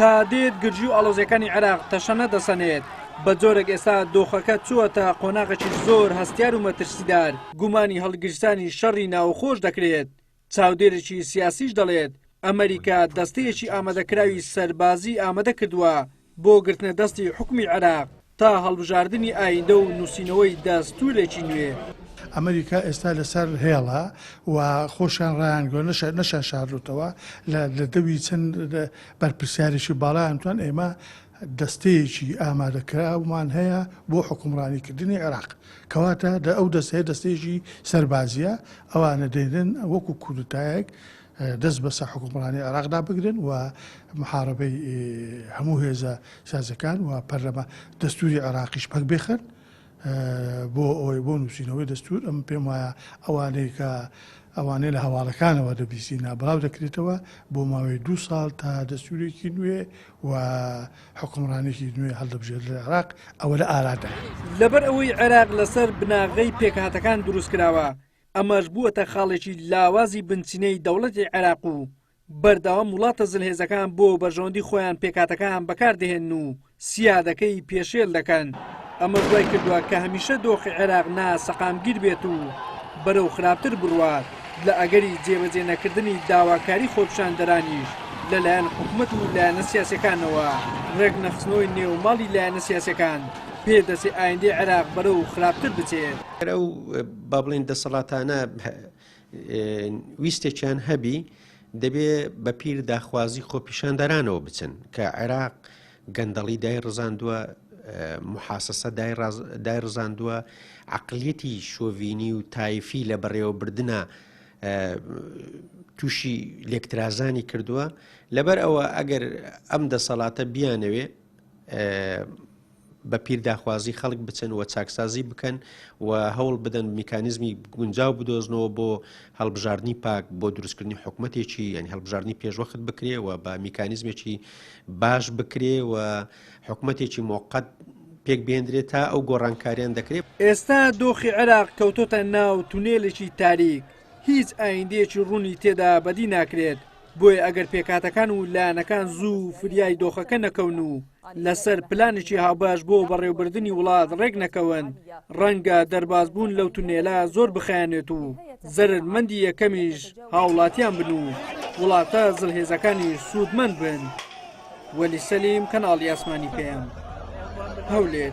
تا دێت گرژی و ئاڵۆزیەکانی عێراق تەشەنە دەسەنێت بە جۆرێک ئێستا دۆخەکە چووەتە قۆناغێکی زۆر هەستیار و مەترسیدار گومانی هەڵگرستانی شەڕی ناوخۆش دەکرێت چاودێرێکی سیاسیش دەڵێت ئەمریکا دەستەیەکی ئامادەکراوی سەربازی ئامادە کردووە بۆ گرتنە دەستی حکومی عێراق تا هەڵبژاردننی ئایندە و نووسینەوەی دەستورێکی نوێ. ئەمریکا ئێستا لەسەر هێڵە و خۆشیان ڕایانگۆ نەشان شاردوتەوە لە دەوی چەند بەرپرسیارێکی باڵایانتوان ئێمە دەستەیەکی ئامادەکراومان هەیە بۆ حکومڕانیکردنی عێراق کەواتە ئەو دەستەیە دەستەیەکی سەربازیە ئەوانە دێنن وەکو کوردتایەک دەست بەسە حکومڕانی عێراقدا بگرن و محارەبەی هەموو هێزە سیاسەکان و پەرلەمە دەستوری عێراقیش پەک بێخن بۆ ئەوەی بۆ نووسینەوەی دەستور ئەم پێم وایە ئەوانەی کە ئەوانەی لە هەواڵەکانەوە دەبیستینە بەڵاو دەکرێتەوە بۆ ماوەی 2 ساڵ تا دەستورێکی نوێ و حکومڕانێکی نوێ هەڵدەبژێت لە عێراق ئەوە لە ئارادا لەبەر ئەوەی عێراق لەسەر بناغەی پێکهاتەکان دروست کراوە ئەمەش بووەتە خاڵێکی لاوازی بنچینەی دەوڵەتی عێراق و بەردەوام وڵاتە زلهێزەکان بۆ بەرژەوەندی خۆیان پێکهاتەکان بەکاردەهێن و سیادەکەی پێشێل دەکەن ئەمە دوای کردووە کە هەمیشە دۆخی عێراق ناسەقامگیر بێت و بەرەو خراپتر بڕوات لە ئەگەری جێبەجێ نەکردنی داواکاری خۆپیشاندەرانیش لەلایەن حکوومەت و لایەنە سیاسەکانەوە ڕێک نەخستنەوەی نێوماڵی لایەنە سیاسەکان پێدەچێت ئایندەی عێراق بەرەو خراپتر بچێت. ئەو با بڵێن دەسەڵاتانە ویستێکیان هەبی دەبێ بە پیر داخوازی خۆپیشاندەرانەوە بچن کە عێراق گەندەڵی دایڕزاندووە محاسسە دایڕزاندووە عقلیەتی شۆڤینی و تایفی لە بەڕێوەبردنە تووشی لێکترازانی کردووە لەبەر ئەوە ئەگەر ئەم دەسەڵاتە بیانەوێ بە پیر داخوازی خەڵک بچن و چاکسازی بکەن و هەوڵ بدەن میکانیزمی گونجاو بدۆزنەوە بۆ هەڵبژاردننی پاک بۆ دروستکردنی حکوومەتێکی ینی هەڵبژاردننی پێشوەخت بکرێ و بە میکانیزمێکی باش بکرێ و حکوومەتێکی موقت پێک بێندرێت تا ئەو گۆڕانکاریان دەکرێت. ئێستا دۆخی عێراق کەوتۆتە ناو تونێلێکی تاریک هیچ ئایندەیەکی ڕوونی تێدا بەدی ناکرێت بۆیە ئەگەر پێکاتەکان و لایەنەکان زوو فریای دۆخەکە نەکەون و لەسەر پلانێکی هاوباش بۆ بەڕێوەبردننی وڵات ڕێک نەکەون ڕەنگە دەربازبوون لەو تونێلە زۆر بخایەنێت و زەرمەندی یەکەمیش هاوڵاتیان بن و وڵاتە زلهێزەکانی سوودمەند بن. وەلی سەلیم کەناڵی ئاسمانی پێم هەولێر.